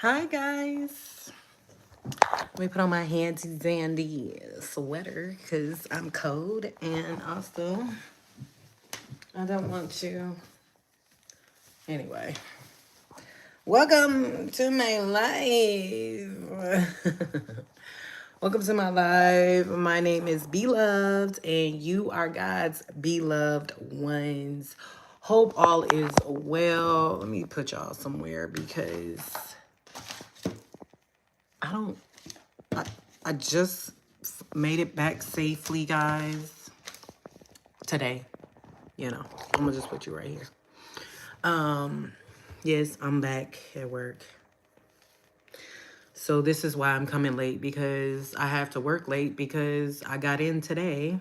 Hi guys. Let me put on my handy dandy sweater because I'm cold and also I don't want to. Anyway, welcome to my live. Welcome to my live. My name is Beloved and you are God's beloved ones. Hope all is well. Let me put y'all somewhere because I don't I just made it back safely, guys. Today, I'm gonna just put you right here. Yes, I'm back at work. So this is why I'm coming late because I have to work late because I got in today.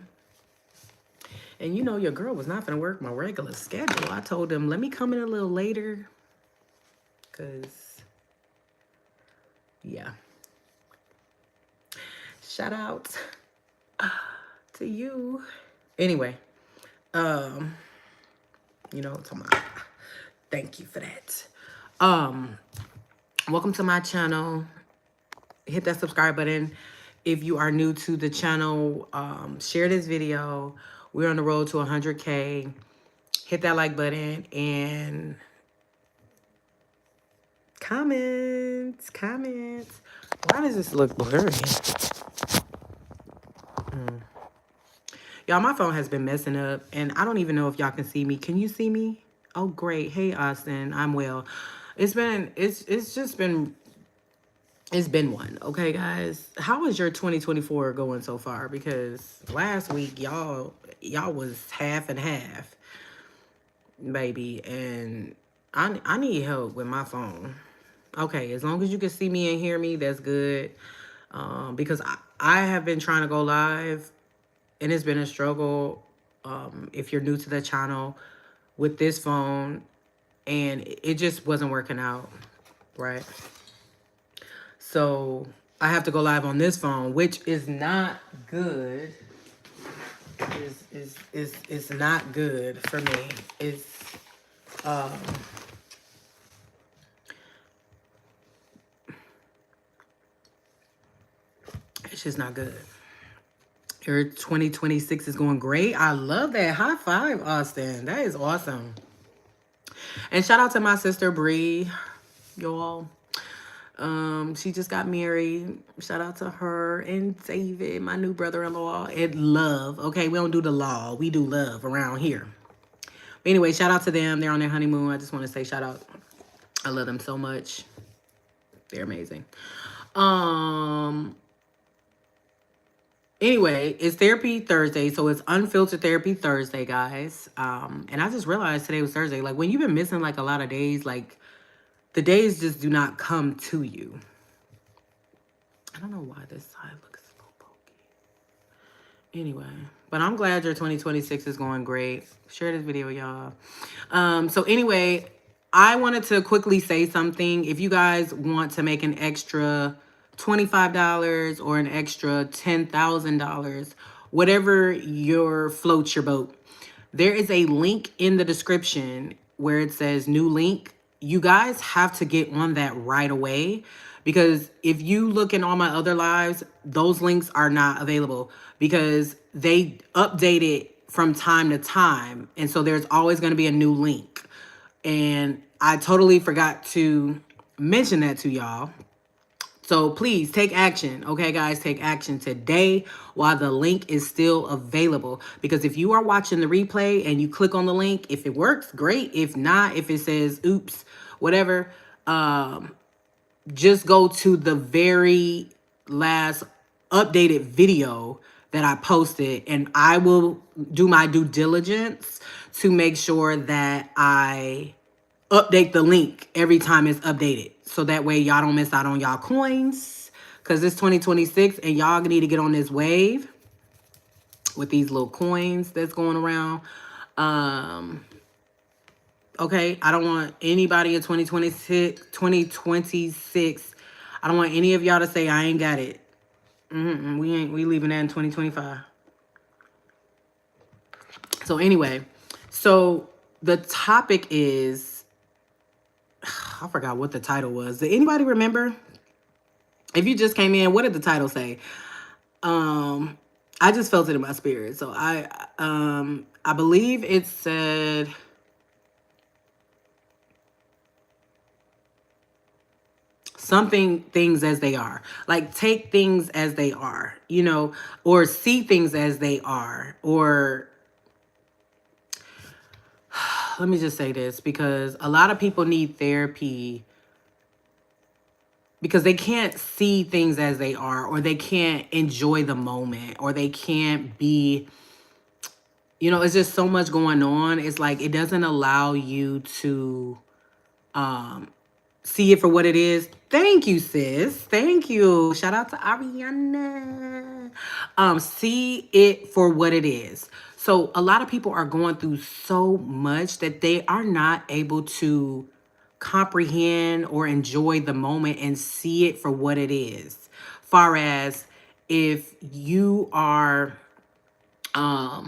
And your girl was not gonna work my regular schedule. I told them, let me come in a little later. Cause yeah. Shout out to you. Anyway, come on. Thank you for that. Welcome to my channel. Hit that subscribe button. If you are new to the channel, share this video. We're on the road to 100K. Hit that like button and comments. Why does this look blurry? Y'all, my phone has been messing up and I don't even know if y'all can see me. Can you see me? Oh, great. Hey, Austin. I'm well. It's been one. Okay, guys. How is your 2024 going so far? Because last week y'all was half and half, baby, and I need help with my phone. Okay, as long as you can see me and hear me, that's good. Because I have been trying to go live and it's been a struggle. If you're new to the channel with this phone, and it just wasn't working out, right? So I have to go live on this phone, which is not good. Is not good for me. Um it's just not good. Your 2026 is going great. I love that. High five, Austin. That is awesome. And shout out to my sister Bree, y'all. She just got married. Shout out to her and David, my new brother-in-law. And love. Okay, we don't do the law. We do love around here. But anyway, shout out to them. They're on their honeymoon. I just want to say shout out. I love them so much. They're amazing. Anyway, it's Therapy Thursday, so it's Unfiltered Therapy Thursday, guys. And I just realized today was Thursday. Like, when you've been missing, like, a lot of days, like, the days just do not come to you. I don't know why this side looks so pokey. Anyway, but I'm glad your 2026 is going great. Share this video, y'all. So anyway, I wanted to quickly say something. If you guys want to make an extra $25 or an extra $10,000, whatever floats your boat, there is a link in the description where it says new link. You guys have to get on that right away, because if you look in all my other lives, those links are not available because they update it from time to time. And so there's always going to be a new link. And I totally forgot to mention that to y'all. So please take action. Okay, guys, take action today while the link is still available. Because if you are watching the replay and you click on the link, if it works, great. If not, if it says, oops, whatever, just go to the very last updated video that I posted, and I will do my due diligence to make sure that I update the link every time it's updated. So that way y'all don't miss out on y'all coins, because it's 2026 and y'all need to get on this wave with these little coins that's going around. Okay, I don't want anybody in 2026. I don't want any of y'all to say I ain't got it. We leaving that in 2025. So anyway, so the topic is I forgot what the title was. Did anybody remember? If you just came in, what did the title say? Um, I just felt it in my spirit. So I believe it said something, things as they are. Like take things as they are, you know, or see things as they are. Or let me just say this, because a lot of people need therapy because they can't see things as they are, or they can't enjoy the moment, or they can't be, you know, it's just so much going on. It's like it doesn't allow you to see it for what it is. Thank you, sis. Thank you. Shout out to Ariana. See it for what it is. So a lot of people are going through so much that they are not able to comprehend or enjoy the moment and see it for what it is. Far as if you are oh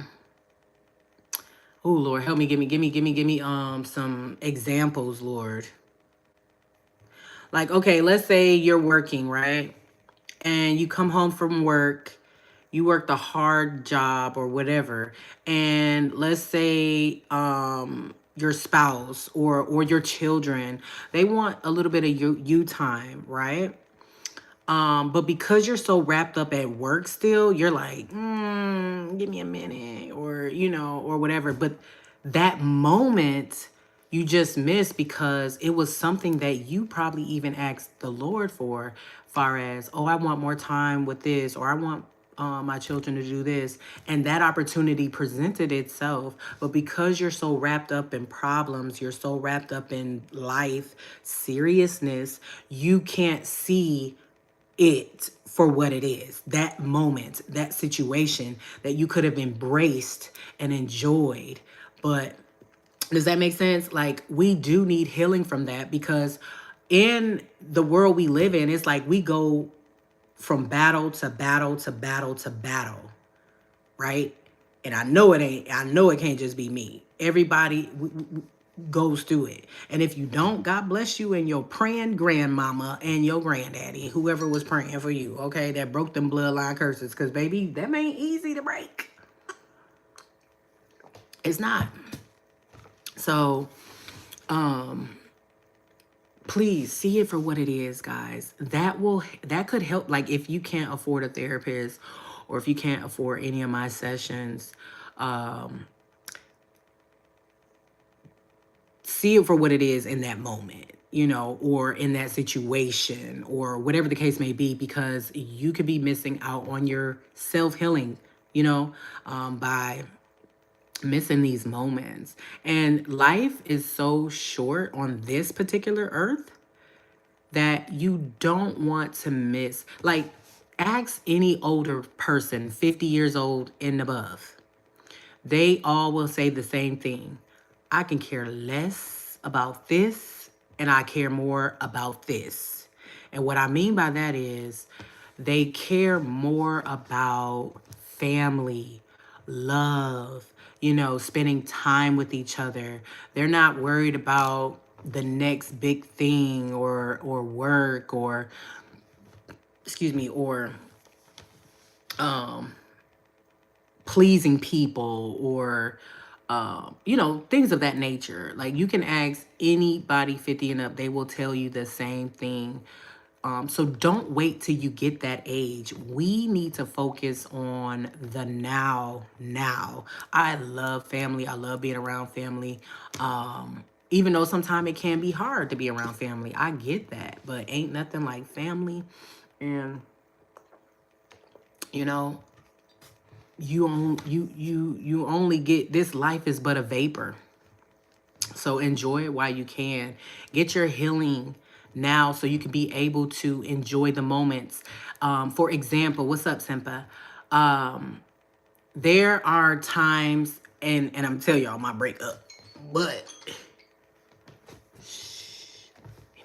Lord, help me, give me some examples, Lord. Like, okay, let's say you're working, right? And you come home from work, you worked a hard job or whatever, and let's say your spouse or your children, they want a little bit of you time, right? But because you're so wrapped up at work still, you're like, give me a minute, or, you know, or whatever. But that moment you just missed because it was something that you probably even asked the Lord for, far as, oh, I want more time with this, or I want my children to do this. And that opportunity presented itself. But because you're so wrapped up in problems, you're so wrapped up in life, seriousness, you can't see it for what it is, that moment, that situation that you could have embraced and enjoyed. But does that make sense? Like, we do need healing from that, because in the world we live in, it's like we go from battle to battle to battle to battle, right? And I know it can't just be me. Everybody goes through it. And if you don't, God bless you and your praying grandmama and your granddaddy, whoever was praying for you, okay, that broke them bloodline curses. Because, baby, that ain't easy to break. It's not. So, please see it for what it is, guys. That could help. Like, if you can't afford a therapist, or if you can't afford any of my sessions, see it for what it is in that moment, you know, or in that situation, or whatever the case may be, because you could be missing out on your self-healing, you know, by missing these moments. And life is so short on this particular earth that you don't want to miss. Like, ask any older person, 50 years old and above. They all will say the same thing. I can care less about this, and I care more about this. And what I mean by that is they care more about family, love, you know, spending time with each other. They're not worried about the next big thing, or work, or excuse me, or pleasing people, or you know, things of that nature. Like, you can ask anybody 50 and up, they will tell you the same thing. So don't wait till you get that age. We need to focus on the now. I love family. I love being around family. Even though sometimes it can be hard to be around family, I get that, but ain't nothing like family. And, you know, you only get, this life is but a vapor. So enjoy it while you can. Get your healing now so you can be able to enjoy the moments. For example, what's up, Simpa? There are times, and I'm telling y'all my breakup, but if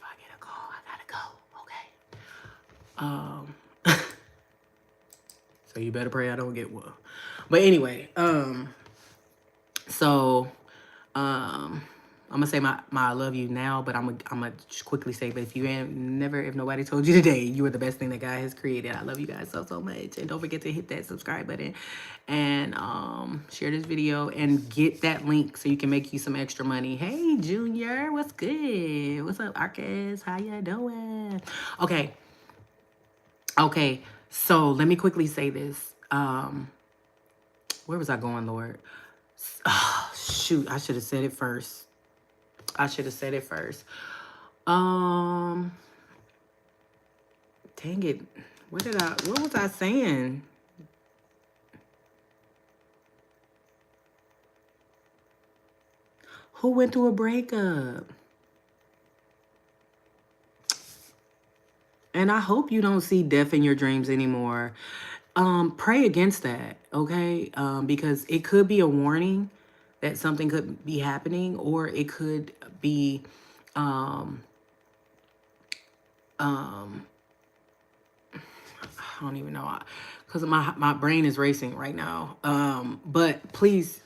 I get a call, I gotta go. Okay. So you better pray I don't get one. But anyway, so I'm gonna say my I love you now, but I'm gonna quickly say, but if you ain't never, if nobody told you today, you are the best thing that God has created. I love you guys so much, and don't forget to hit that subscribe button and share this video and get that link so you can make you some extra money. Hey Junior, what's good? What's up, Arcus? How you doing? Okay. So let me quickly say this. Where was I going, Lord? Oh, shoot, I should have said it first. Um, Dang it. What was I saying? Who went through a breakup? And I hope you don't see death in your dreams anymore. Pray against that, okay? Because it could be a warning that something could be happening, or it could be um um I don't even know, because my brain is racing right now. But please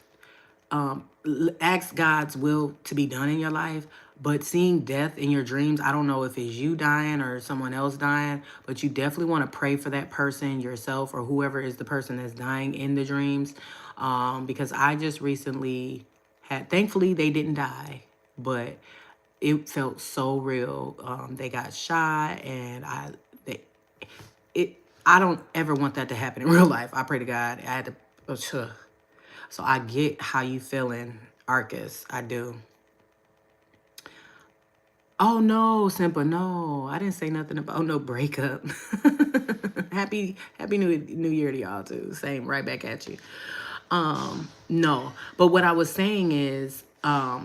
ask God's will to be done in your life. But seeing death in your dreams, I don't know if it's you dying or someone else dying, but you definitely want to pray for that person, yourself, or whoever is the person that's dying in the dreams. Because I just recently thankfully they didn't die, but it felt so real. They got shot, and I don't ever want that to happen in real life. I pray to God. I had to. So I get how you feeling, Arcus. I do. Oh no, Simpa, no. I didn't say nothing about no breakup. Happy New Year to y'all too. Same, right back at you. No. But what I was saying is, I'm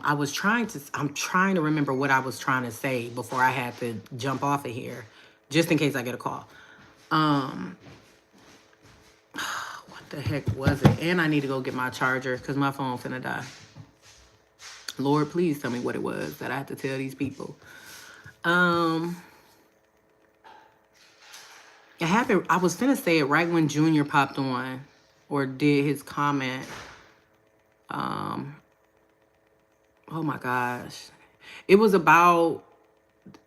trying to remember what I was trying to say before I had to jump off of here, just in case I get a call. What the heck was it? And I need to go get my charger because my phone's finna die. Lord, please tell me what it was that I have to tell these people. It happened. I was finna say it right when Junior popped on or did his comment. Oh my gosh. It was about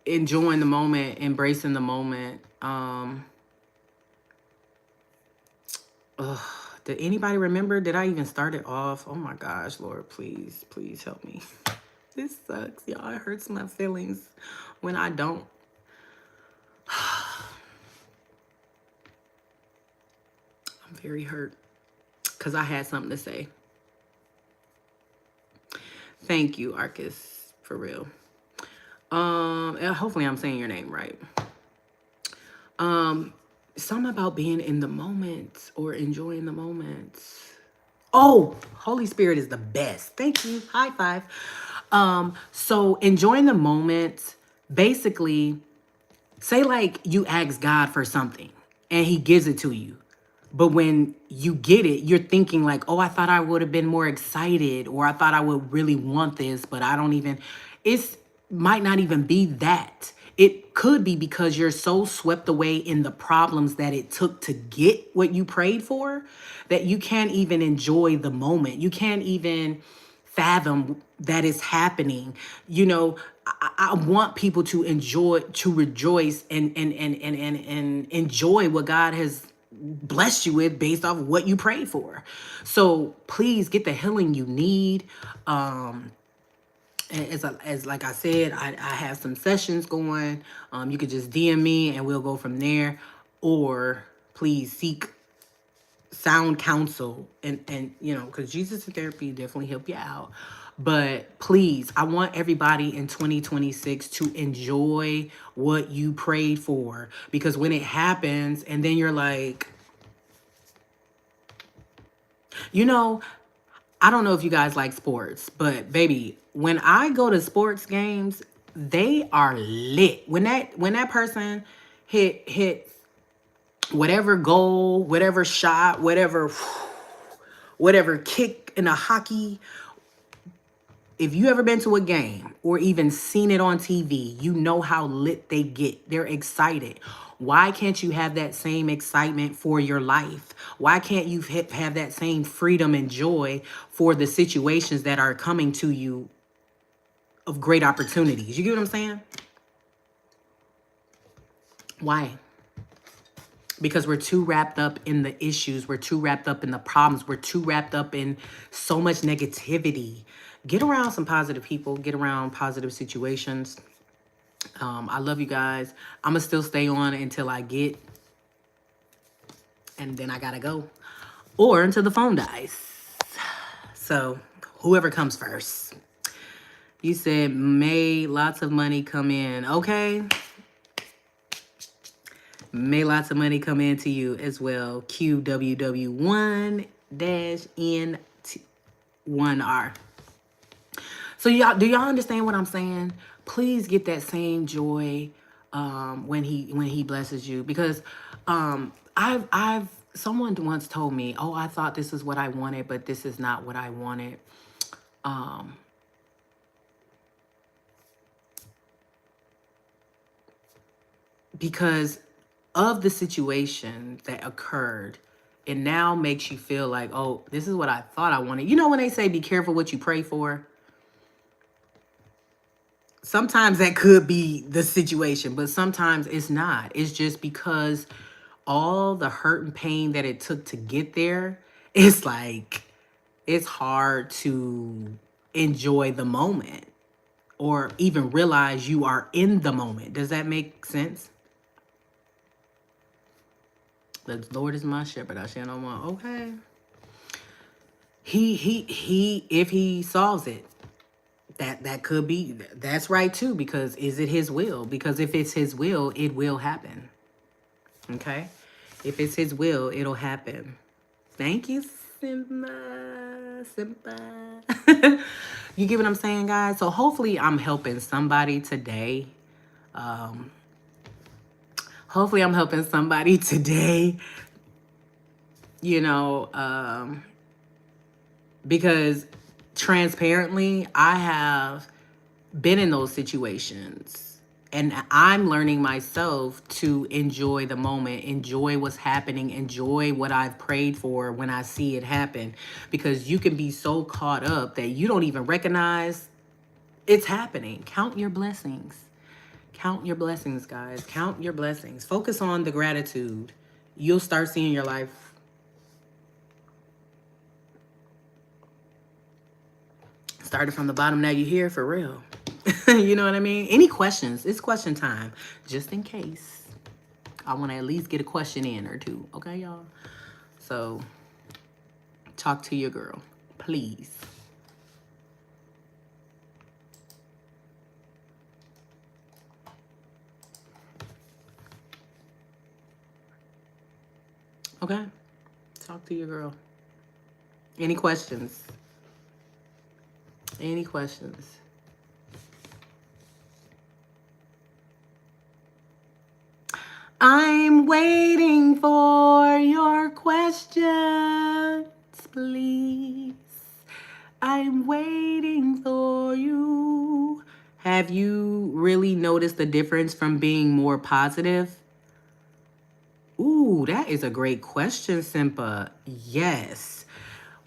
enjoying the moment, embracing the moment. Did anybody remember? Did I even start it off? Oh my gosh, Lord, please help me. This sucks, y'all. It hurts my feelings when I don't. I'm very hurt because I had something to say. Thank you, Arcus, for real. Hopefully I'm saying your name right. Something about being in the moment or enjoying the moment. Oh, Holy Spirit is the best. Thank you. High five. So enjoying the moment, basically, say like you ask God for something and he gives it to you. But when you get it, you're thinking like, oh, I thought I would have been more excited, or I thought I would really want this, but I don't even, it's might not even be that. It could be because you're so swept away in the problems that it took to get what you prayed for that you can't even enjoy the moment. You can't even fathom that is happening. You know, I want people to enjoy, to rejoice and enjoy what God has blessed you with based off what you prayed for. So please get the healing you need. As like I said, I have some sessions going. You could just DM me and we'll go from there, or please seek sound counsel and you know, because Jesus in therapy definitely help you out. But please, I want everybody in 2026 to enjoy what you prayed for, because when it happens and then you're like, you know, I don't know if you guys like sports, but baby, when I go to sports games, they are lit. When that person hit whatever goal, whatever shot, whatever kick in a hockey. If you ever been to a game or even seen it on TV, you know how lit they get. They're excited. Why can't you have that same excitement for your life? Why can't you have that same freedom and joy for the situations that are coming to you of great opportunities. You get what I'm saying? Why? Because we're too wrapped up in the issues. We're too wrapped up in the problems. We're too wrapped up in so much negativity. Get around some positive people. Get around positive situations. I love you guys. I'm going to still stay on until I get, and then I got to go. Or until the phone dies. So whoever comes first. You said, may lots of money come in. Okay. May lots of money come into you as well. QWW1-N1R. So y'all, do y'all understand what I'm saying? Please get that same joy when he blesses you, because I've someone once told me, oh, I thought this is what I wanted, but this is not what I wanted. Because of the situation that occurred, it now makes you feel like, oh, this is what I thought I wanted. You know when they say be careful what you pray for? Sometimes that could be the situation, but sometimes it's not. It's just because all the hurt and pain that it took to get there, it's like, it's hard to enjoy the moment or even realize you are in the moment. Does that make sense? The Lord is my shepherd, I shall not want. Okay. He, if he solves it, that could be, that's right too, because is it his will? Because if it's his will, it will happen. Okay? If it's his will, it'll happen. Thank you, Simba. You get what I'm saying, guys? So hopefully I'm helping somebody today. Hopefully I'm helping somebody today, you know, because transparently, I have been in those situations, and I'm learning myself to enjoy the moment, enjoy what's happening, enjoy what I've prayed for when I see it happen, because you can be so caught up that you don't even recognize it's happening. Count your blessings. Count your blessings, guys. Count your blessings. Focus on the gratitude. You'll start seeing your life. Started from the bottom, now you're here for real. You know what I mean? Any questions? It's question time. Just in case. I want to at least get a question in or two. Okay, y'all? So, talk to your girl. Please. Okay? Talk to your girl. Any questions? Any questions? I'm waiting for your questions, please. I'm waiting for you. Have you really noticed the difference from being more positive? Ooh, that is a great question, Simpa. Yes.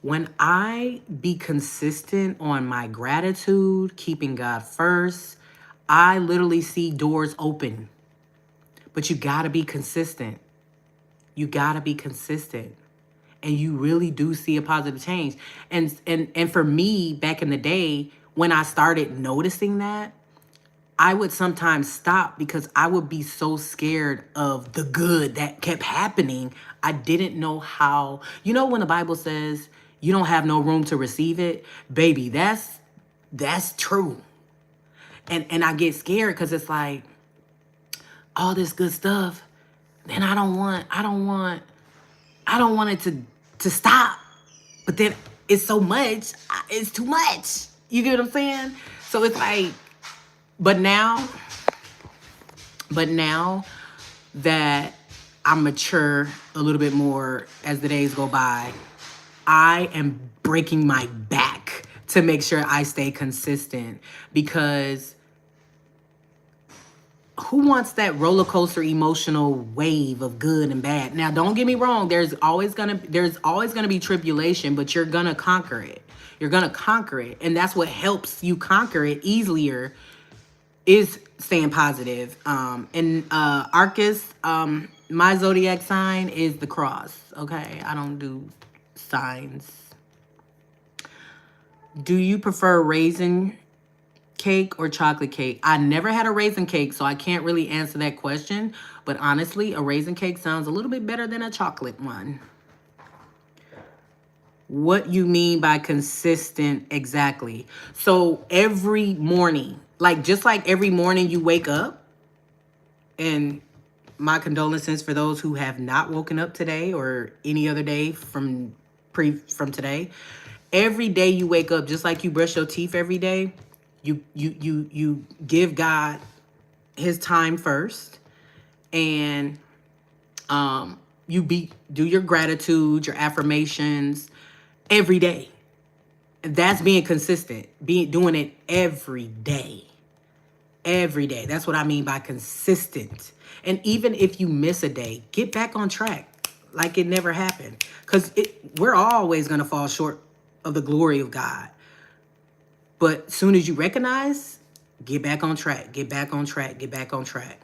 When I be consistent on my gratitude, keeping God first, I literally see doors open. But you gotta be consistent. You gotta be consistent. And you really do see a positive change. And for me, back in the day, when I started noticing that, I would sometimes stop because I would be so scared of the good that kept happening. I didn't know how. You know when the Bible says you don't have no room to receive it? Baby, that's true. And I get scared because it's like all this good stuff. Then I don't want it to stop. But then it's so much, it's too much. You get what I'm saying? So it's like, but now that I'm mature a little bit more as the days go by, I am breaking my back to make sure I stay consistent, because who wants that roller coaster emotional wave of good and bad? Now, don't get me wrong. There's always gonna be tribulation, but you're gonna conquer it. You're going to conquer it. And that's what helps you conquer it easier, is staying positive. And Arcus, my zodiac sign is the cross. Okay, I don't do signs. Do you prefer raisin cake or chocolate cake? I never had a raisin cake, so I can't really answer that question. But honestly, a raisin cake sounds a little bit better than a chocolate one. What you mean by consistent exactly? So every morning, like just like every morning you wake up, and my condolences for those who have not woken up today or any other day from today. Every day you wake up, just like you brush your teeth every day, you give God his time first, and do your gratitude, your affirmations every day. That's being consistent, doing it every day. Every day. That's what I mean by consistent. And even if you miss a day, get back on track like it never happened. Because we're always going to fall short of the glory of God. But as soon as you recognize, get back on track, get back on track, get back on track.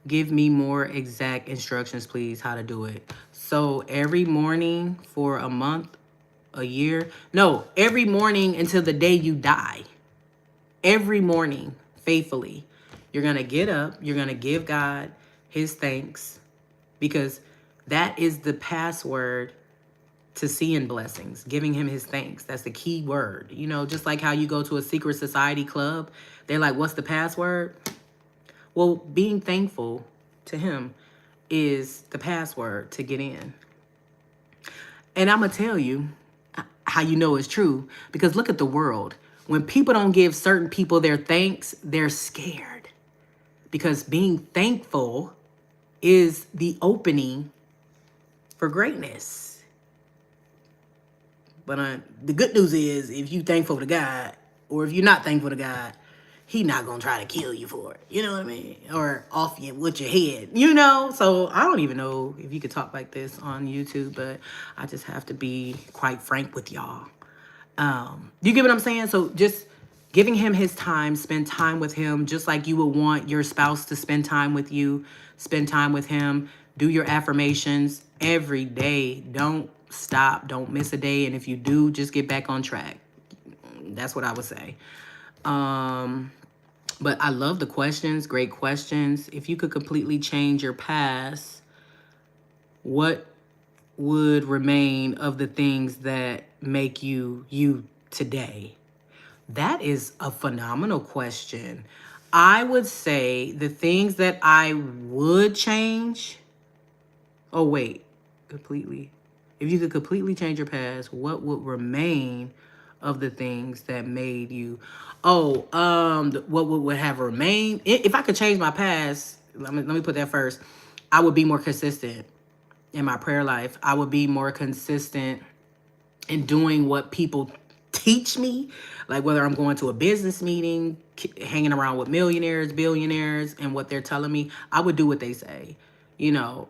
Give me more exact instructions, please, how to do it. So every morning for a month, a year. No, every morning until the day you die. Every morning, faithfully, you're going to get up. You're going to give God his thanks, because that is the password to seeing blessings, giving him his thanks. That's the key word. You know, just like how you go to a secret society club, they're like, what's the password? Well, being thankful to him is the password to get in. And I'm going to tell you how you know it's true, because look at the world. When people don't give certain people their thanks, they're scared, because being thankful is the opening for greatness. But the good news is, if you thankful to God, or if you're not thankful to God, he not going to try to kill you for it. You know what I mean? Or off you with your head, you know? So I don't even know if you could talk like this on YouTube, but I just have to be quite frank with y'all. You get what I'm saying? So just giving him his time, spend time with him, just like you would want your spouse to spend time with you. Spend time with him. Do your affirmations every day. Don't stop. Don't miss a day. And if you do, just get back on track. That's what I would say. But I love the questions. Great questions. If you could completely change your past, what would remain of the things that make you you today? That is a phenomenal question. I would say the things that I would change. Oh, wait, completely. If you could completely change your past, what would remain of the things that made you? Oh, what would have remained? If I could change my past, let me put that first. I would be more consistent in my prayer life. I would be more consistent in doing what people teach me, like whether I'm going to a business meeting, hanging around with millionaires, billionaires, and what they're telling me, I would do what they say, you know,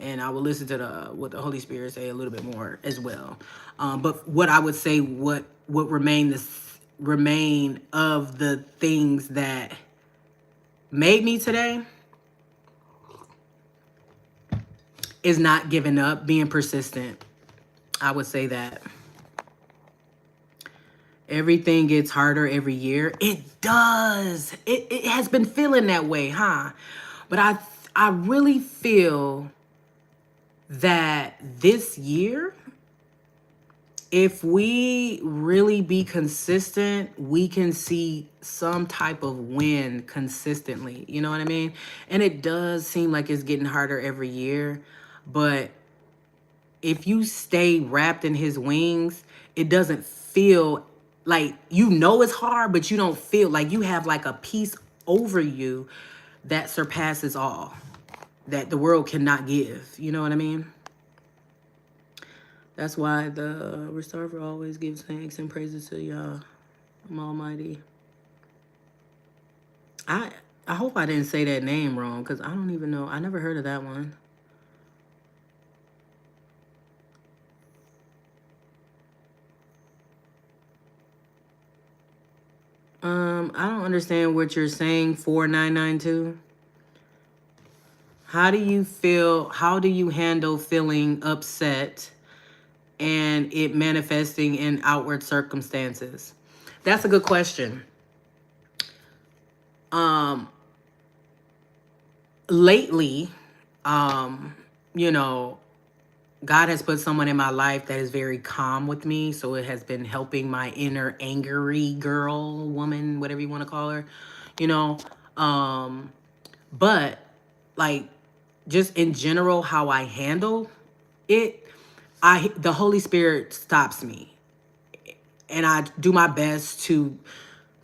and I would listen to what the Holy Spirit say a little bit more as well. But what I would say, what would remain of the things that made me today, is not giving up, being persistent. I would say that. Everything gets harder every year. It does. It has been feeling that way, huh? But I really feel that this year, if we really be consistent, we can see some type of win consistently. You know what I mean? And it does seem like it's getting harder every year. But if you stay wrapped in his wings, it doesn't feel like, you know, it's hard, but you don't feel like you have like a peace over you that surpasses all, that the world cannot give. You know what I mean? That's why the reserver always gives thanks and praises to Yah, Almighty. I hope I didn't say that name wrong, because I don't even know. I never heard of that one. I don't understand what you're saying. 4992. How do you feel? How do you handle feeling upset and it manifesting in outward circumstances? That's a good question. Um, lately, you know, God has put someone in my life that is very calm with me, so it has been helping my inner angry girl, woman, whatever you want to call her, you know. Um, but like just in general, how I handle it, the Holy Spirit stops me, and I do my best to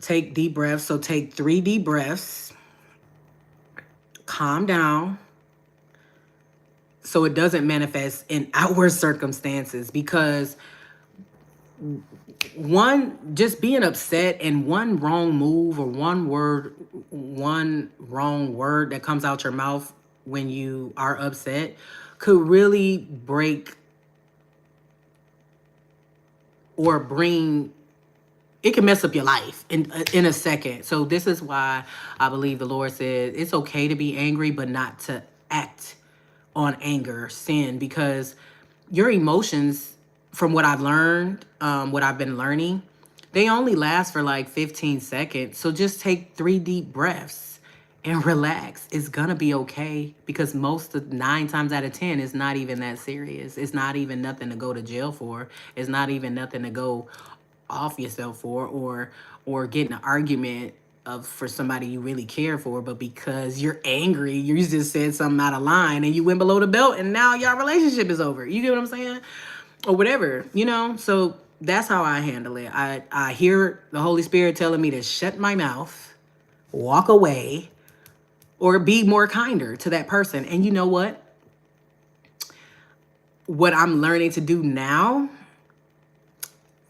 take deep breaths. So take 3 deep breaths, calm down, so it doesn't manifest in outward circumstances. Because one, just being upset and one wrong move or one wrong word that comes out your mouth when you are upset could really break or bring, it can mess up your life in a second. So this is why I believe the Lord said it's okay to be angry, but not to act on anger, sin, because your emotions, from what I've learned, what I've been learning, they only last for like 15 seconds. So just take 3 deep breaths and relax. It's gonna be okay, because most of 9 times out of 10, it's not even that serious. It's not even nothing to go to jail for. It's not even nothing to go off yourself for, or get in an argument of for somebody you really care for, but because you're angry, you just said something out of line and you went below the belt and now your relationship is over. You get what I'm saying? Or whatever, you know? So that's how I handle it. I hear the Holy Spirit telling me to shut my mouth, walk away, or be more kinder to that person. And you know what? What I'm learning to do now,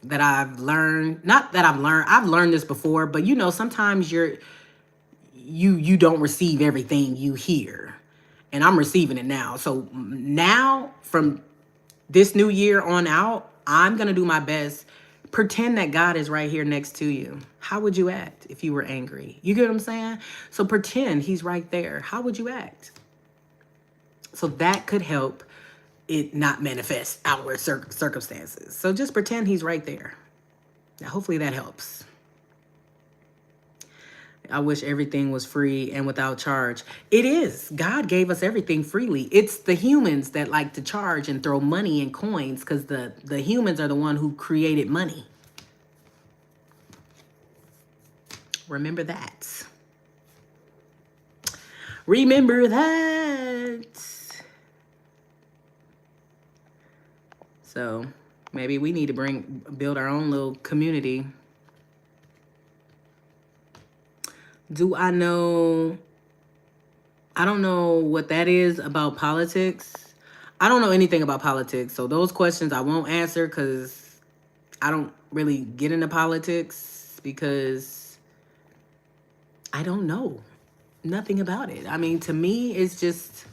that I've learned, not that I've learned this before, but you know, sometimes you don't receive everything you hear. And I'm receiving it now. So now, from this new year on out, I'm going to do my best. Pretend that God is right here next to you. How would you act if you were angry? You get what I'm saying? So pretend he's right there. How would you act? So that could help it not manifest outward circumstances. So just pretend he's right there. Now, hopefully that helps. I wish everything was free and without charge. It is. God gave us everything freely. It's the humans that like to charge and throw money and coins, because the humans are the one who created money. Remember that. Remember that. So maybe we need to build our own little community. Do I know? I don't know what that is about politics. I don't know anything about politics. So those questions I won't answer, because I don't really get into politics, because I don't know nothing about it. I mean, to me, it's just,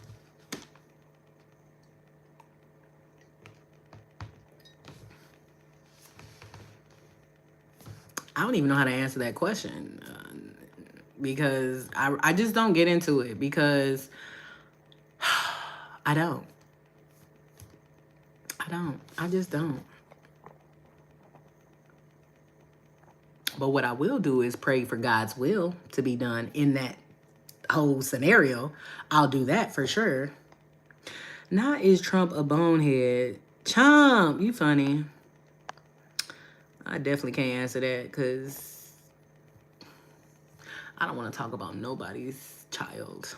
I don't even know how to answer that question, because I just don't get into it, because I don't. I just don't. But what I will do is pray for God's will to be done in that whole scenario. I'll do that for sure. Not is Trump a bonehead? Chomp, you funny. I definitely can't answer that, because I don't want to talk about nobody's child.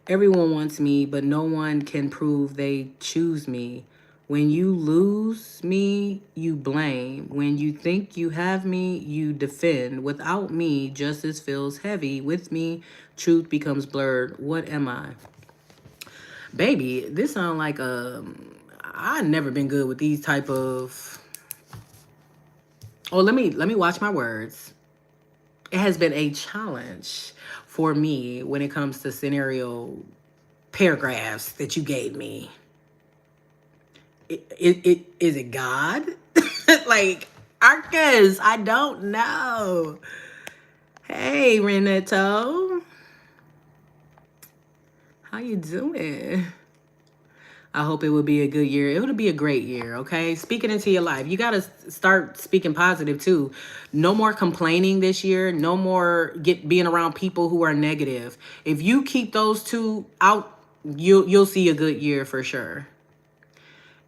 Everyone wants me, but no one can prove they choose me. When you lose me, you blame. When you think you have me, you defend. Without me, justice feels heavy. With me, truth becomes blurred. What am I? Baby, this sound like I've never been good with these type of. Oh, let me watch my words. It has been a challenge for me when it comes to scenario paragraphs that you gave me. Is it God? Like, Arcus, I don't know. Hey, Renato. How you doing? I hope it will be a good year. It'll be a great year, okay? Speaking into your life. You got to start speaking positive too. No more complaining this year. No more being around people who are negative. If you keep those two out, you'll see a good year for sure.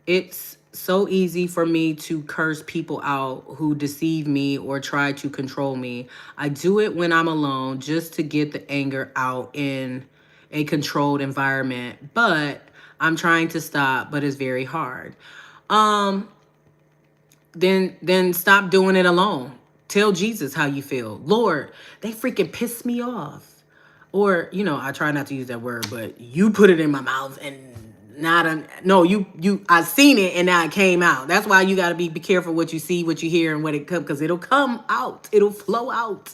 It's so easy for me to curse people out who deceive me or try to control me. I do it when I'm alone just to get the anger out in a controlled environment, but I'm trying to stop, but it's very hard. Um then stop doing it alone. Tell Jesus how you feel. Lord, they freaking piss me off. Or, I try not to use that word, but you put it in my mouth and no, I seen it and now it came out. That's why you got to be careful what you see, what you hear, and what it comes, because it'll come out. It'll flow out.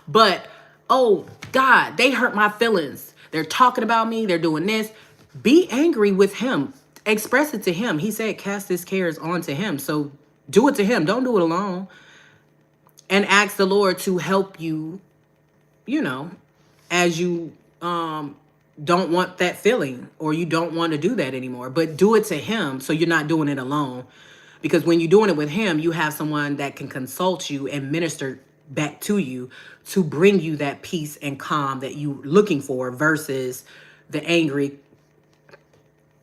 But, oh, God, they hurt my feelings. They're talking about me. They're doing this. Be angry with him. Express it to him. He said, cast his cares onto him. So do it to him. Don't do it alone. And ask the Lord to help you, as you don't want that feeling or you don't want to do that anymore. But do it to him so you're not doing it alone. Because when you're doing it with him, you have someone that can consult you and minister back to you to bring you that peace and calm that you're looking for versus the angry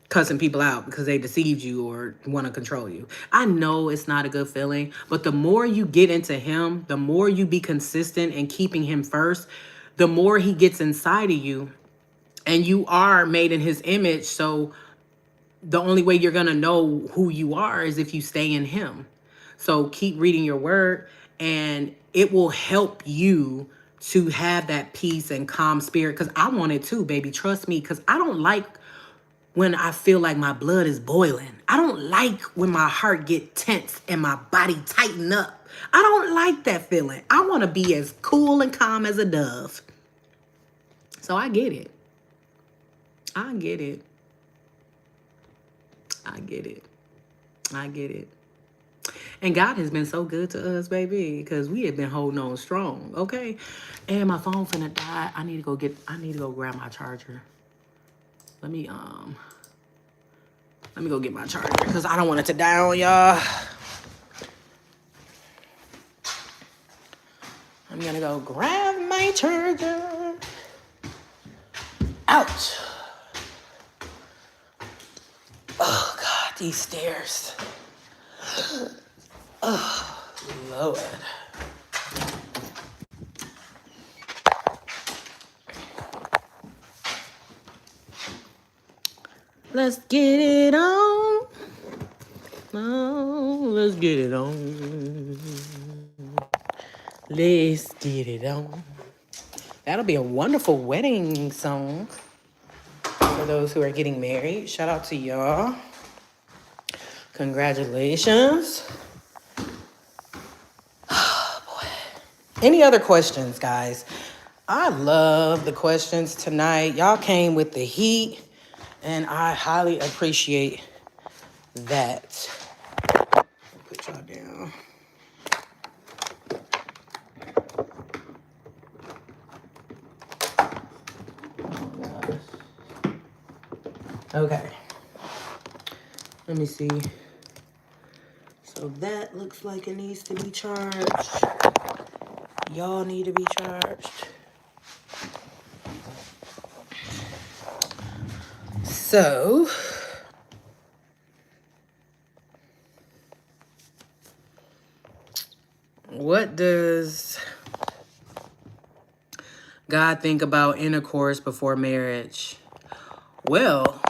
cussing people out because they deceived you or want to control you. I know it's not a good feeling, but the more you get into him, the more you be consistent in keeping him first, the more he gets inside of you, and you are made in his image. So the only way you're going to know who you are is if you stay in him. So keep reading your word, and it will help you to have that peace and calm spirit. Because I want it too, baby. Trust me, because I don't like when I feel like my blood is boiling. I don't like when my heart get tense and my body tighten up. I don't like that feeling. I want to be as cool and calm as a dove. So I get it. I get it. I get it. I get it. And God has been so good to us, baby, because we have been holding on strong, okay? And my phone finna die. I need to go grab my charger. Let me go get my charger because I don't want it to die on y'all. I'm gonna go grab my charger. Ouch. Oh God, these stairs. Oh Lord. Let's get it on. Oh, let's get it on. Let's get it on. That'll be a wonderful wedding song for those who are getting married. Shout out to y'all. Congratulations. Oh, boy. Any other questions, guys? I love the questions tonight. Y'all came with the heat, and I highly appreciate that. Put y'all down. Okay. Let me see. So that looks like it needs to be charged. Y'all need to be charged. So, what does God think about intercourse before marriage? Well,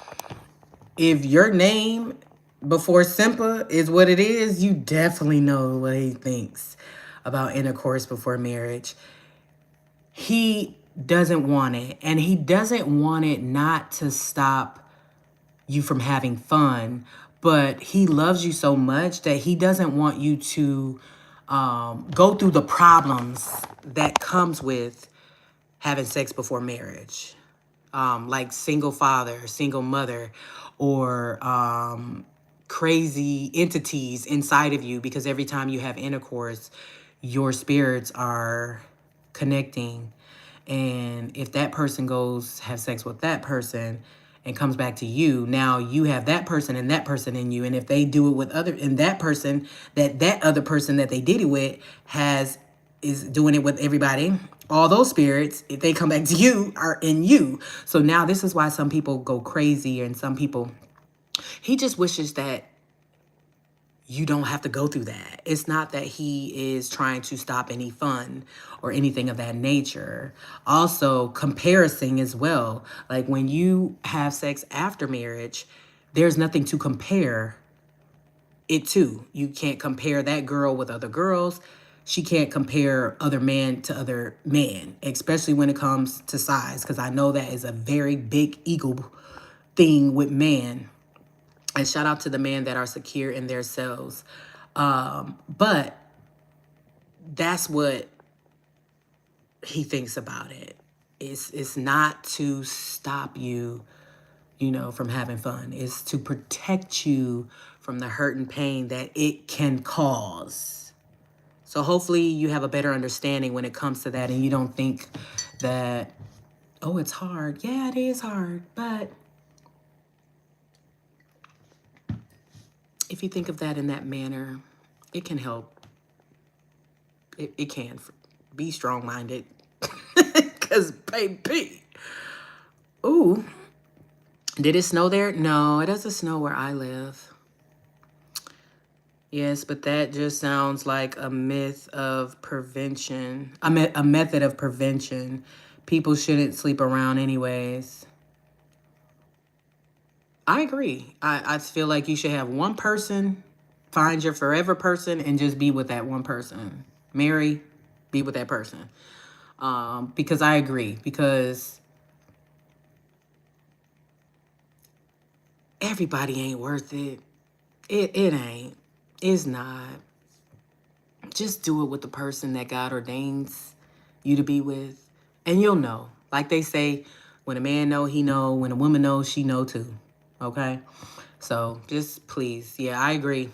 if your name before Simpa is what it is, you definitely know what he thinks about intercourse before marriage. He doesn't want it, and he doesn't want it not to stop you from having fun, but he loves you so much that he doesn't want you to go through the problems that comes with having sex before marriage. Like single father, single mother, or crazy entities inside of you, because every time you have intercourse, your spirits are connecting. And if that person goes have sex with that person and comes back to you, now you have that person in you. And if they do it with other, and that person, that other person that they did it with is doing it with everybody, all those spirits, if they come back to you, are in you. So now this is why some people go crazy, and some people, he just wishes that you don't have to go through that. It's not that he is trying to stop any fun or anything of that nature. Also, comparison as well. Like when you have sex after marriage, there's nothing to compare it to. You can't compare that girl with other girls. She can't compare other men to other men, especially when it comes to size, because I know that is a very big ego thing with men. And shout out to the men that are secure in their selves. But that's what he thinks about it. It's not to stop you, from having fun. It's to protect you from the hurt and pain that it can cause. So hopefully you have a better understanding when it comes to that, and you don't think that, oh, it's hard. Yeah, it is hard. But if you think of that in that manner, it can help. It can. Be strong-minded. Because, baby. Ooh. Did it snow there? No, it doesn't snow where I live. Yes, but that just sounds like a myth of prevention. A method of prevention. People shouldn't sleep around anyways. I agree. I feel like you should have one person, find your forever person, and just be with that one person. Marry, be with that person. Because I agree. Because everybody ain't worth it. It ain't. It's not. Just do it with the person that God ordains you to be with. And you'll know. Like they say, when a man know, he know. When a woman knows, she know too. Okay? So just please. Yeah, I agree.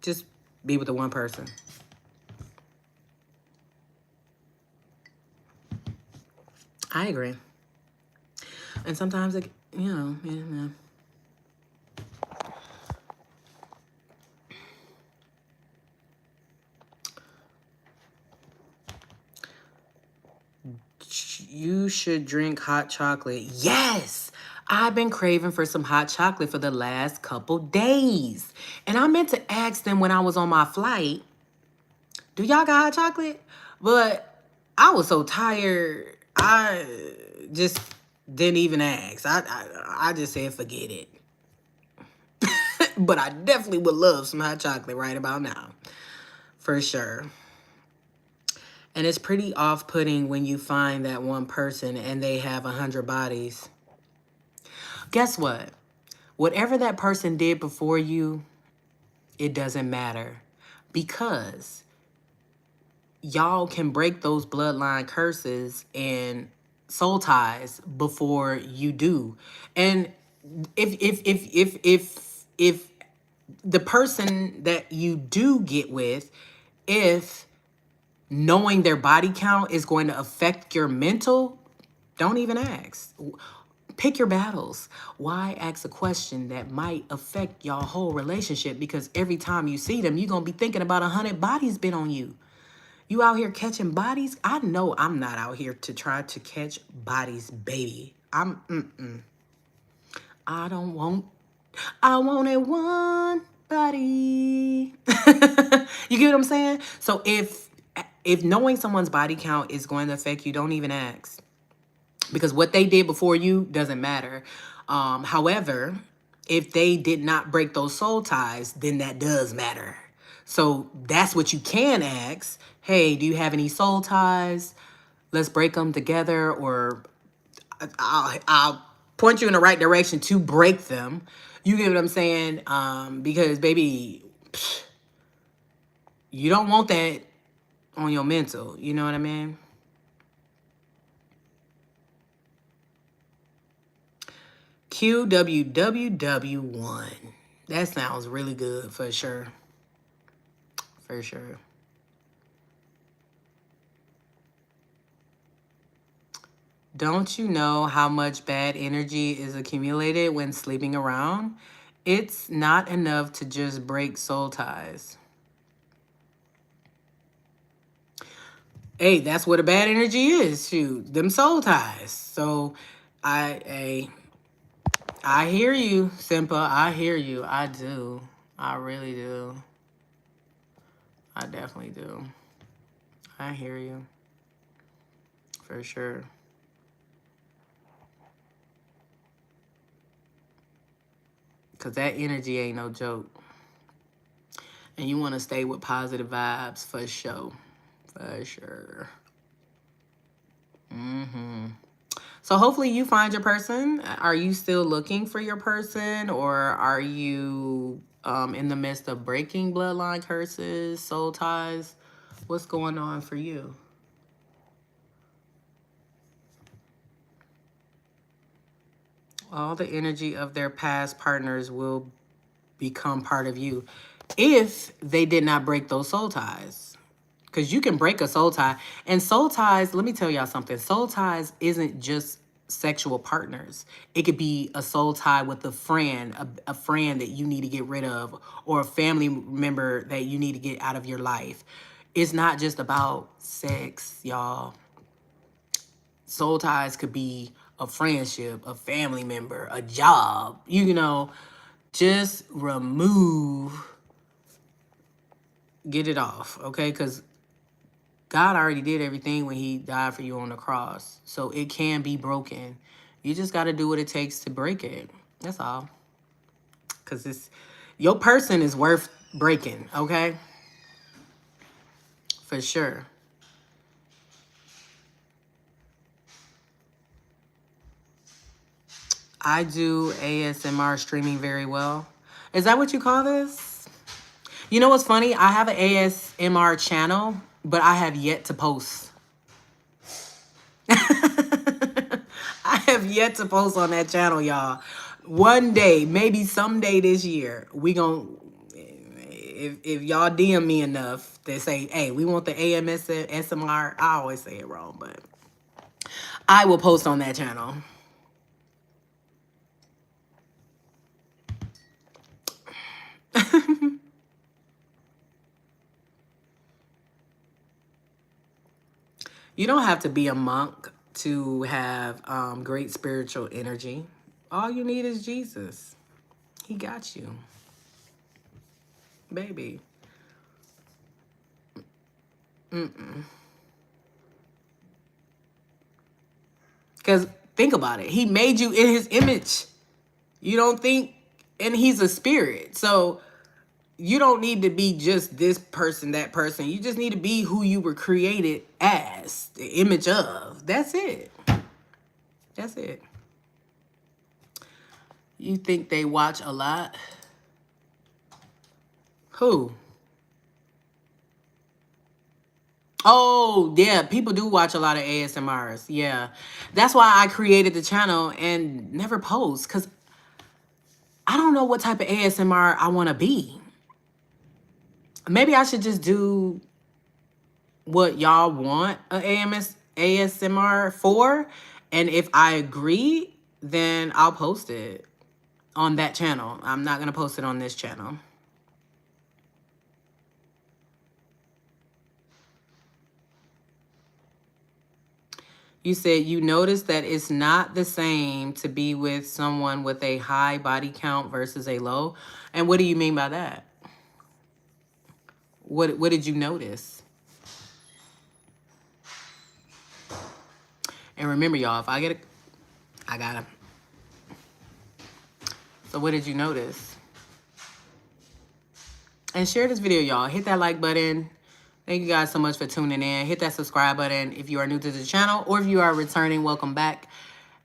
Just be with the one person. I agree. And sometimes, yeah. You should drink hot chocolate. Yes! I've been craving for some hot chocolate for the last couple days. And I meant to ask them when I was on my flight, do y'all got hot chocolate? But I was so tired, I just didn't even ask. I just said, forget it. But I definitely would love some hot chocolate right about now. For sure. And it's pretty off-putting when you find that one person and they have 100 bodies. Guess what? Whatever that person did before you, it doesn't matter. Because y'all can break those bloodline curses and soul ties before you do. And if the person that you do get with, if knowing their body count is going to affect your mental, don't even ask. Pick your battles. Why ask a question that might affect y'all whole relationship? Because every time you see them, you're going to be thinking about 100 bodies been on you. You out here catching bodies? I know I'm not out here to try to catch bodies, baby. I don't want, I wanted one body. You get what I'm saying? So if knowing someone's body count is going to affect you, don't even ask. Because what they did before you doesn't matter. However, if they did not break those soul ties, then that does matter. So that's what you can ask. Hey, do you have any soul ties? Let's break them together, or I'll point you in the right direction to break them. You get what I'm saying? Because, baby, you don't want that on your mental. You know what I mean? QWWW1. That sounds really good for sure. For sure. Don't you know how much bad energy is accumulated when sleeping around? It's not enough to just break soul ties. Hey, that's what a bad energy is. Shoot, them soul ties. So, I, I hear you, Simpa. I hear you. I do. I really do. I definitely do. I hear you. For sure. Because that energy ain't no joke. And you want to stay with positive vibes for sure. For sure. Mm-hmm. So hopefully you find your person. Are you still looking for your person, or are you in the midst of breaking bloodline curses, soul ties? What's going on for you? All the energy of their past partners will become part of you if they did not break those soul ties. Because you can break a soul tie. And soul ties, let me tell y'all something. Soul ties isn't just sexual partners. It could be a soul tie with a friend, a friend that you need to get rid of, or a family member that you need to get out of your life. It's not just about sex, y'all. Soul ties could be a friendship, a family member, a job, just get it off, okay? Because God already did everything when he died for you on the cross. So it can be broken. You just got to do what it takes to break it. That's all. Because your person is worth breaking, okay? For sure. I do ASMR streaming very well. Is that what you call this? You know what's funny? I have an ASMR channel, but I have yet to post. I have yet to post on that channel, y'all. One day, maybe someday this year, we gon' if y'all DM me enough, they say, hey, we want the AMS SMR. I always say it wrong, but I will post on that channel. You don't have to be a monk to have great spiritual energy. All you need is Jesus. He got you, baby. Because think about it. He made you in his image. You don't think, and he's a spirit. So you don't need to be just this person, that person. You just need to be who you were created as, the image of. That's it. That's it. You think they watch a lot? Who? Oh, yeah. People do watch a lot of ASMRs. Yeah. That's why I created the channel and never post, because I don't know what type of ASMR I want to be. Maybe I should just do what y'all want a ASMR for, and if I agree, then I'll post it on that channel. I'm not gonna post it on this channel. You said you noticed that it's not the same to be with someone with a high body count versus a low. And what do you mean by that? What did you notice? And remember, y'all, if I get I got him. So what did you notice? And share this video, y'all. Hit that like button. Thank you guys so much for tuning in. Hit that subscribe button if you are new to the channel, or if you are returning, welcome back.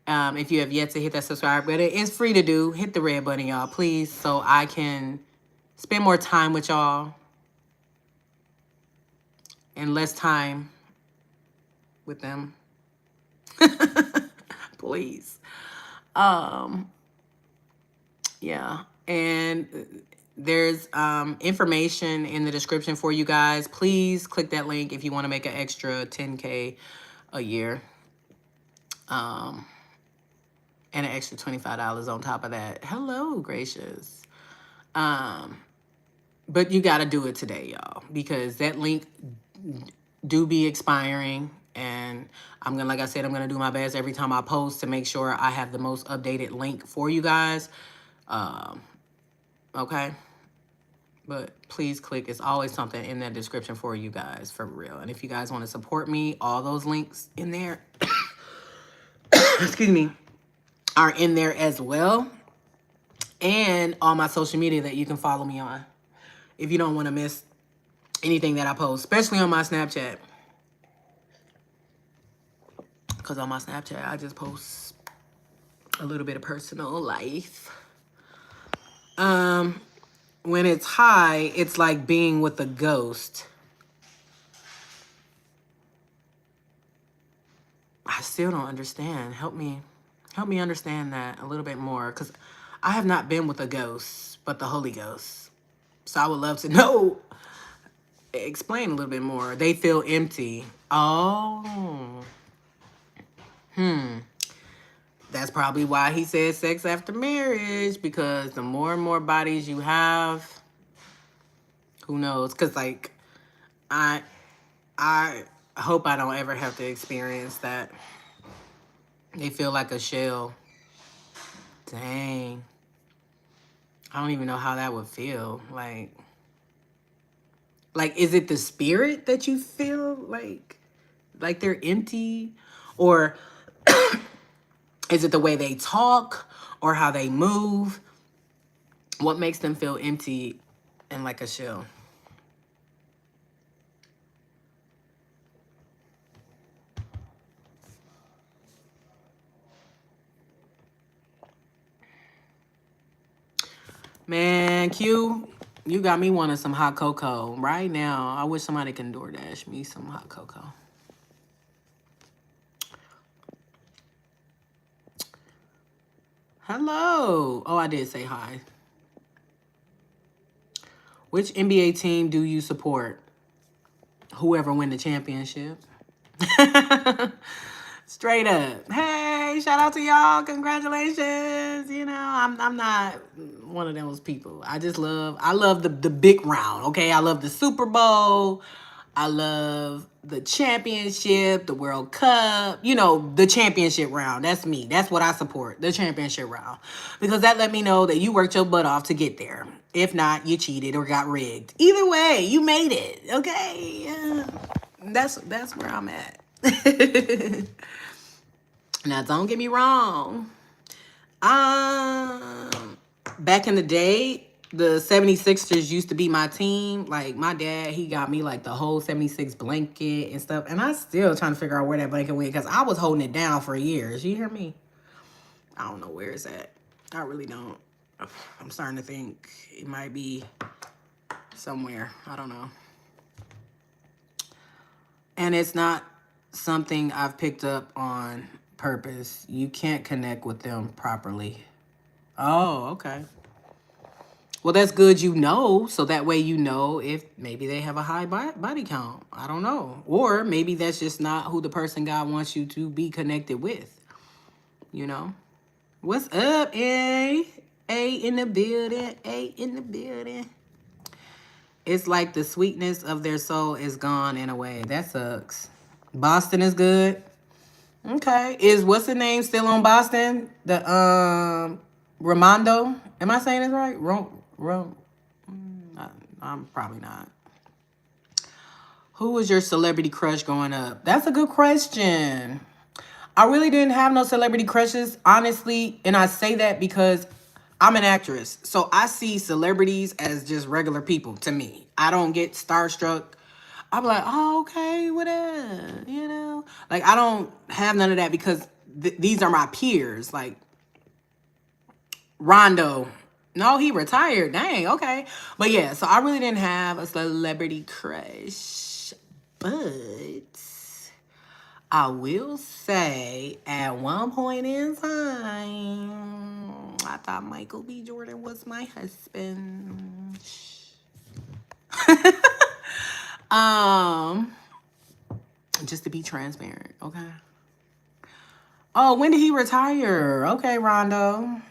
If you have yet to hit that subscribe button, it's free to do. Hit the red button, y'all, please, so I can spend more time with y'all and less time with them. Please. Yeah. And there's information in the description for you guys. Please click that link if you want to make an extra 10K a year. And an extra $25 on top of that. Hello, gracious. But you got to do it today, y'all, because that link do be expiring. And I'm gonna, like I said, I'm gonna do my best every time I post to make sure I have the most updated link for you guys. Okay. But please click. It's always something in that description for you guys, for real. And if you guys want to support me, all those links in there, excuse me, are in there as well. And all my social media that you can follow me on if you don't want to miss anything that I post, especially on my Snapchat. Because on my Snapchat, I just post a little bit of personal life. When it's high, it's like being with a ghost. I still don't understand. Help me understand that a little bit more, because I have not been with a ghost, but the Holy Ghost. So I would love to know. Explain a little bit more. They feel empty. Oh. That's probably why he said sex after marriage, because the more and more bodies you have, who knows? Because, like, I hope I don't ever have to experience that. They feel like a shell. Dang. I don't even know how that would feel. Like, is it the spirit that you feel like they're empty? Or is it the way they talk or how they move? What makes them feel empty and like a shell? Man, Q, you got me wanting some hot cocoa right now. I wish somebody can DoorDash me some hot cocoa. Hello. Oh, I did say hi. Which NBA team do you support? Whoever win the championship. Straight up. Hey, shout out to y'all. Congratulations. You know, I'm not one of those people. I love the big round, okay? I love the Super Bowl. I love the championship, the World Cup, you know, the championship round. That's me. That's what I support, the championship round. Because that let me know that you worked your butt off to get there. If not, you cheated or got rigged. Either way, you made it, okay? That's where I'm at. Now, don't get me wrong. Back in the day, the 76ers used to be my team. Like, my dad, he got me, like, the whole 76 blanket and stuff. And I still trying to figure out where that blanket went, because I was holding it down for years. You hear me? I don't know where it's at. I really don't. I'm starting to think it might be somewhere. I don't know. And it's not something I've picked up on purpose. You can't connect with them properly. Oh, okay. Well, that's good, you know, so that way you know if maybe they have a high body count. I don't know. Or maybe that's just not who the person God wants you to be connected with, you know? What's up, A? A in the building. A in the building. It's like the sweetness of their soul is gone in a way. That sucks. Boston is good. Okay. Is what's the name still on Boston? The Ramondo. Am I saying this right? I'm probably not. Who was your celebrity crush growing up? That's a good question. I really didn't have no celebrity crushes, honestly. And I say that because I'm an actress. So I see celebrities as just regular people to me. I don't get starstruck. I'm like, oh, okay, whatever, you know? Like, I don't have none of that because these are my peers. Like, Rondo. No, he retired. Dang, okay. But yeah, so I really didn't have a celebrity crush. But I will say at one point in time, I thought Michael B. Jordan was my husband. um, just to be transparent, okay? Oh, when did he retire? Okay, Rondo.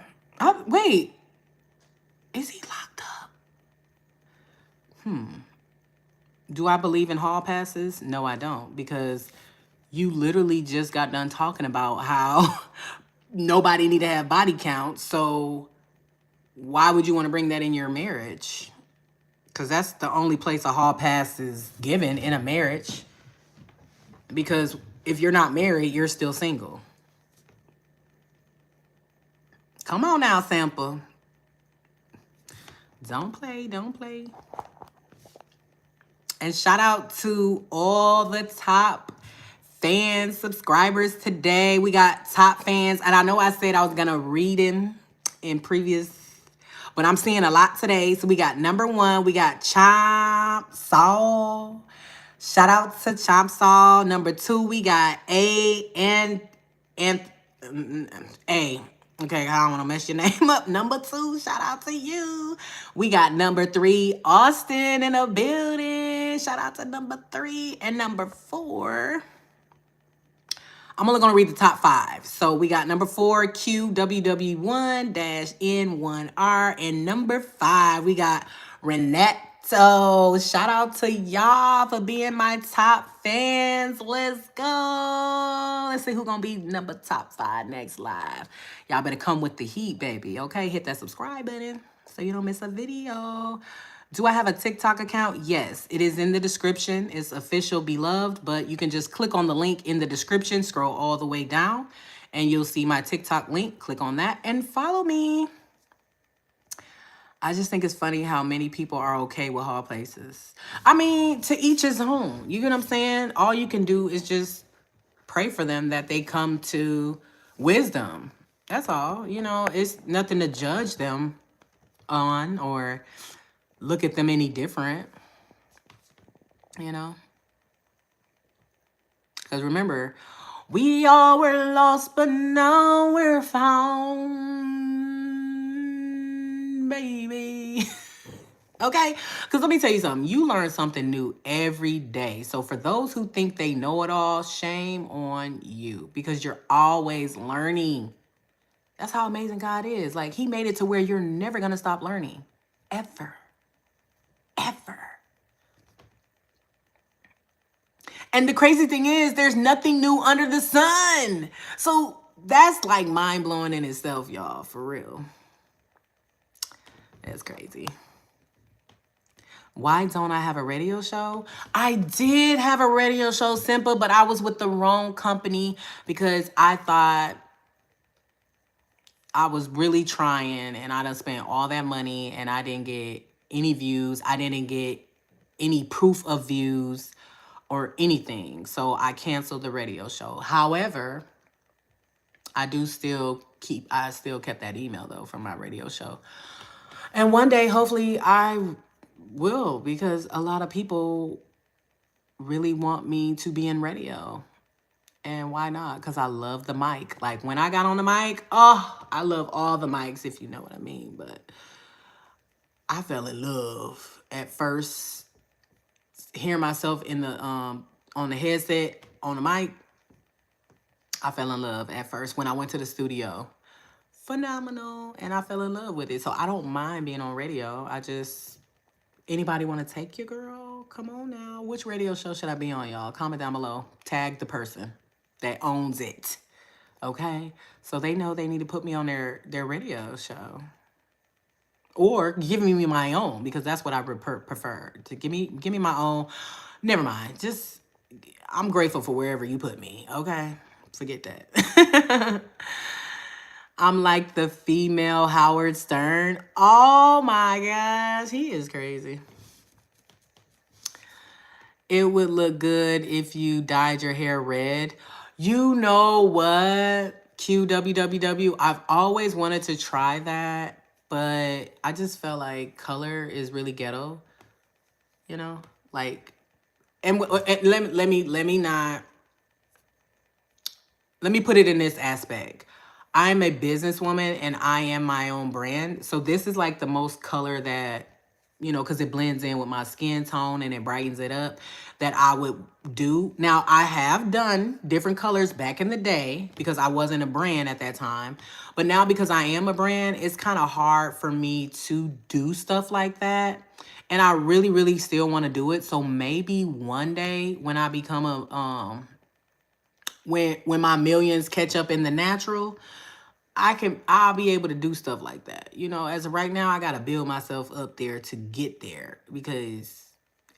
Wait, is he locked up? Do I believe in hall passes? No, I don't, because you literally just got done talking about how nobody need to have body count. So why would you want to bring that in your marriage? Because that's the only place a hall pass is given, in a marriage. Because if you're not married, you're still single. Come on now, Sample. Don't play, don't play. And shout out to all the top fans, subscribers today. We got top fans. And I know I said I was going to read them in previous, but I'm seeing a lot today. So we got number 1, we got Chomp Saul. Shout out to Chomp Saul. Number 2, we got A and A. Okay, I don't want to mess your name up. Number 2, shout out to you. We got number 3, Austin in the building. Shout out to number 3. And number 4, I'm only going to read the top 5. So we got number 4, QWW1-N1R. And number 5, we got Reneto. Shout out to y'all for being my top fans. Let's go. Let's see who's going to be number top 5 next live. Y'all better come with the heat, baby. Okay, hit that subscribe button so you don't miss a video. Do I have a TikTok account? Yes, it is in the description. It's official beloved, but you can just click on the link in the description, scroll all the way down, and you'll see my TikTok link. Click on that and follow me. I just think it's funny how many people are okay with hall places. I mean, to each his own. You get what I'm saying? All you can do is just pray for them that they come to wisdom. That's all. You know, it's nothing to judge them on or look at them any different, you know? Because remember, we all were lost, but now we're found, baby. Okay? Because let me tell you something. You learn something new every day. So for those who think they know it all, shame on you. Because you're always learning. That's how amazing God is. Like, he made it to where you're never going to stop learning. Ever. Ever. And the crazy thing is, there's nothing new under the sun. So that's like mind-blowing in itself, y'all, for real. That's crazy. Why don't I have a radio show? I did have a radio show, Simple, but I was with the wrong company because I thought I was really trying and I done spent all that money and I didn't get any views. I didn't get any proof of views or anything. So I canceled the radio show. However, I still kept that email though from my radio show. And one day, hopefully I will, because a lot of people really want me to be in radio. And why not? Because I love the mic. Like when I got on the mic, oh, I love all the mics, if you know what I mean. But I fell in love at first, hearing myself in the on the headset, on the mic. I fell in love at first when I went to the studio. Phenomenal. And I fell in love with it. So I don't mind being on radio. Anybody want to take your girl? Come on now. Which radio show should I be on, y'all? Comment down below. Tag the person that owns it. Okay? So they know they need to put me on their radio show. Or give me my own, because that's what I prefer. To give me my own. Never mind. Just, I'm grateful for wherever you put me. Okay? Forget that. I'm like the female Howard Stern. Oh my gosh, he is crazy. It would look good if you dyed your hair red. You know what? QWWW. I've always wanted to try that, but I just felt like color is really ghetto. You know? Like, and let me put it in this aspect. I'm a businesswoman and I am my own brand. So this is like the most color that, because it blends in with my skin tone and it brightens it up, that I would do. Now, I have done different colors back in the day because I wasn't a brand at that time. But now because I am a brand, it's kind of hard for me to do stuff like that. And I really, really still want to do it. So maybe one day when I become when my millions catch up in the natural, I'll be able to do stuff like that. As of right now, I gotta build myself up there to get there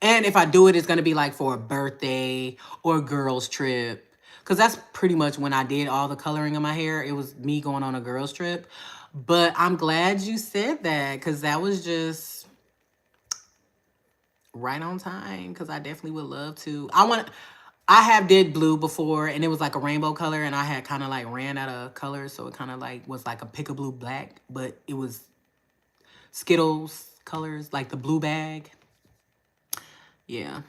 and if I do it, it's gonna be like for a birthday or a girl's trip. Cause that's pretty much when I did all the coloring of my hair. It was me going on a girl's trip. But I'm glad you said that because that was just right on time. Cause I definitely would love to. I have did blue before and it was like a rainbow color and I had kind of like ran out of color. So it kind of like was like a pick a blue black, but it was Skittles colors, like the blue bag. Yeah.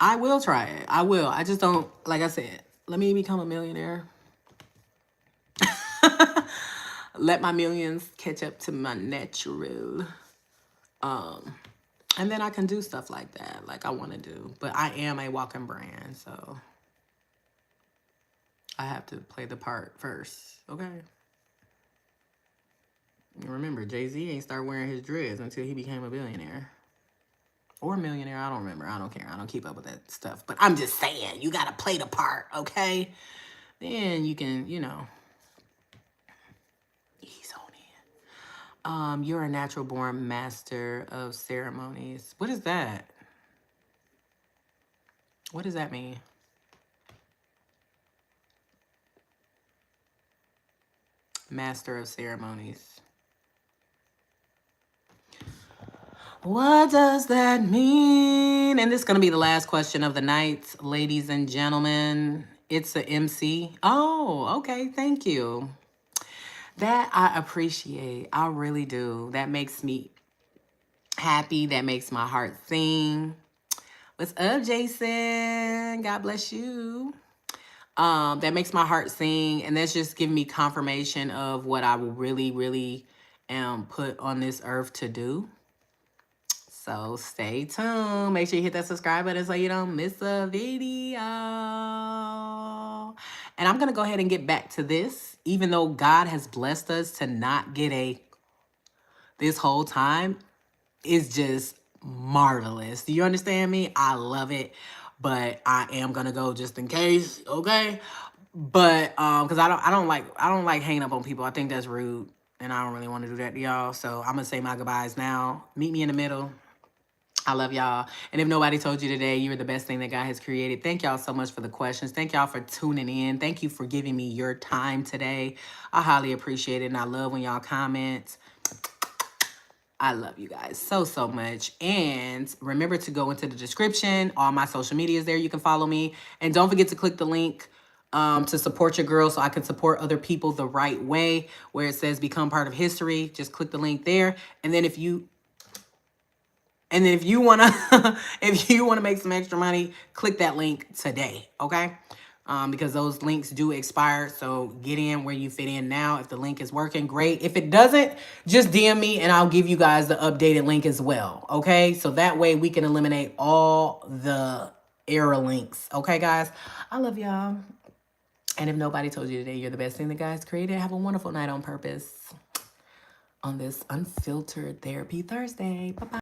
I will try it. I will. I just don't, like I said, let me become a millionaire. Let my millions catch up to my natural. And then I can do stuff like that, like I want to do. But I am a walking brand, so I have to play the part first, okay? Remember, Jay-Z ain't start wearing his dreads until he became a billionaire. Or a millionaire, I don't remember. I don't care. I don't keep up with that stuff. But I'm just saying, you got to play the part, okay? Then you can, ease on in. You're a natural born master of ceremonies. What is that? What does that mean? Master of ceremonies. What does that mean? And this is going to be the last question of the night, ladies and gentlemen. It's a MC. Oh, okay. Thank you. That I appreciate. I really do. That makes me happy. That makes my heart sing. What's up, Jason? God bless you. That makes my heart sing. And that's just giving me confirmation of what I really, really am put on this earth to do. So stay tuned. Make sure you hit that subscribe button so you don't miss a video. And I'm going to go ahead and get back to this. Even though God has blessed us to not get this whole time, is just marvelous. Do you understand me? I love it. But I am going to go just in case, okay? But because I don't like hanging up on people. I think that's rude. And I don't really want to do that to y'all. So I'm going to say my goodbyes now. Meet me in the middle. I love y'all. And if nobody told you today, you're the best thing that God has created. Thank y'all so much for the questions. Thank y'all for tuning in. Thank you for giving me your time today. I highly appreciate it. And I love when y'all comment. I love you guys so, so much. And remember to go into the description. All my social media is there. You can follow me. And don't forget to click the link to support your girl so I can support other people the right way, where it says become part of history. Just click the link there. And then if you wanna make some extra money, click that link today, okay? Because those links do expire, so get in where you fit in now. If the link is working, great. If it doesn't, just DM me and I'll give you guys the updated link as well, okay? So that way we can eliminate all the error links, okay, guys? I love y'all. And if nobody told you today, you're the best thing the guys created. Have a wonderful night on purpose on this Unfiltered Therapy Thursday. Bye-bye.